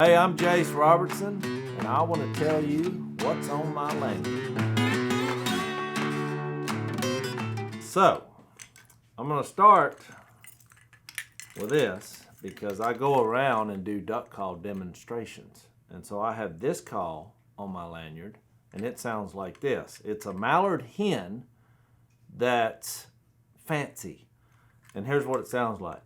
Hey, I'm Jase Robertson, and I want to tell you what's on my lanyard. So, I'm going to start with this because I go around and do duck call demonstrations. And so I have this call on my lanyard, and it sounds like this. It's a mallard hen that's fancy. And here's what it sounds like.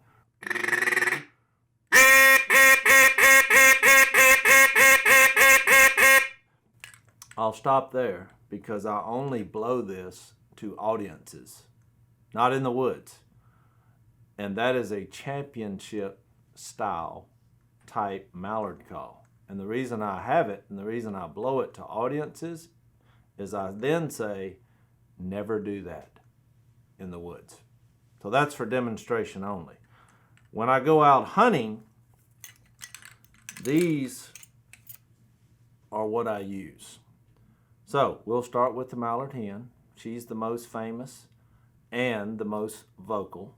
I'll stop there because I only blow this to audiences, not in the woods. And that is a championship style type mallard call. And the reason I have it and the reason I blow it to audiences is I then say, never do that in the woods. So that's for demonstration only. When I go out hunting, these are what I use. So we'll start with the mallard hen. She's the most famous and the most vocal.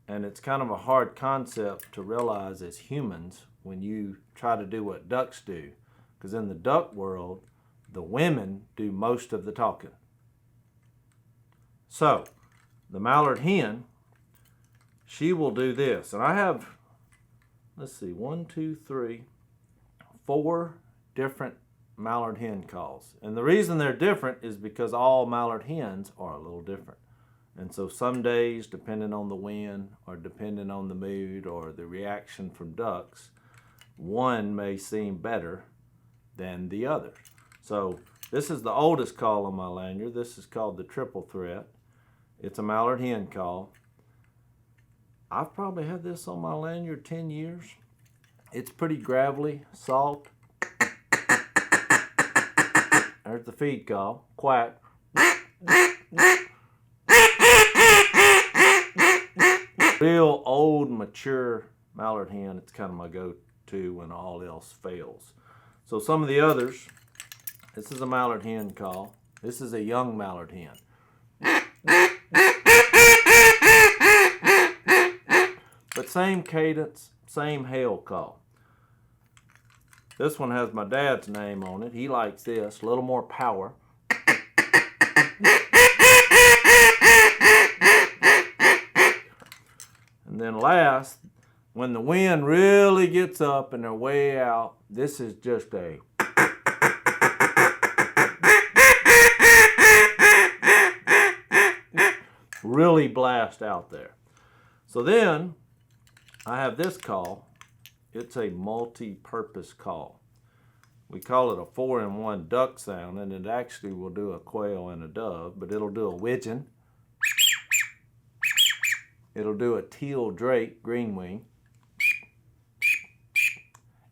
And it's kind of a hard concept to realize as humans when you try to do what ducks do. Because in the duck world, the women do most of the talking. So the mallard hen, she will do this. And I have, let's see, 4 different mallard hen calls. And the reason they're different is because all mallard hens are a little different. And so some days, depending on the wind or depending on the mood or the reaction from ducks, one may seem better than the other. So this is the oldest call on my lanyard. This is called the triple threat. It's a mallard hen call. I've probably had this on my lanyard 10 years. It's pretty gravelly, soft. There's the feed call, quack. Real old, mature mallard hen, it's kind of my go-to when all else fails. So some of the others, this is a mallard hen call. This is a young mallard hen. But same cadence, same hail call. This one has my dad's name on it. He likes this, a little more power. And then last, when the wind really gets up and they're way out, this is just a really blast out there. So then I have this call. It's a multi-purpose call. We call it a 4-in-1 duck sound, and it actually will do a quail and a dove, but it'll do a widgeon. It'll do a teal drake, green wing.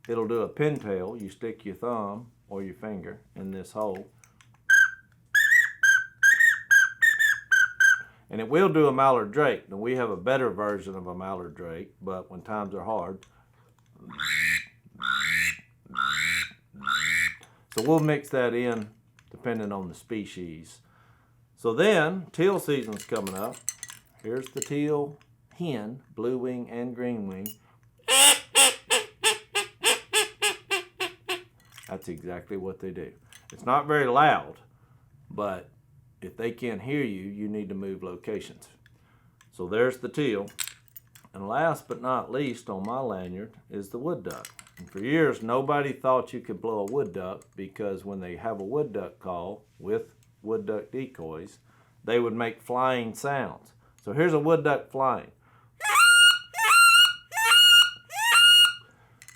It'll do a pintail. You stick your thumb or your finger in this hole. And it will do a mallard drake. Now we have a better version of a mallard drake, but when times are hard, so we'll mix that in depending on the species. So then, teal season's coming up. Here's the teal hen, blue wing and green wing. That's exactly what they do. It's not very loud, but if they can't hear you, you need to move locations. So there's the teal. And last but not least on my lanyard is the wood duck. And for years, nobody thought you could blow a wood duck because when they have a wood duck call with wood duck decoys, they would make flying sounds. So here's a wood duck flying.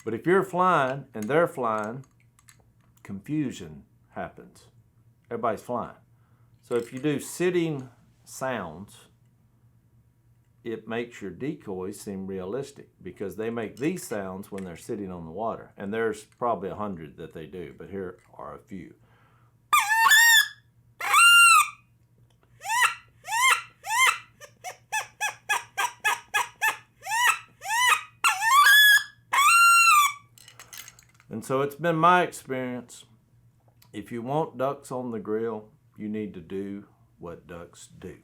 But if you're flying and they're flying, confusion happens. Everybody's flying. So if you do sitting sounds, it makes your decoys seem realistic because they make these sounds when they're sitting on the water. And there's probably 100 that they do, but here are a few. And so it's been my experience, if you want ducks on the grill, you need to do what ducks do.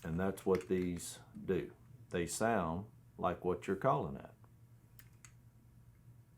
And that's what these do. They sound like what you're calling at.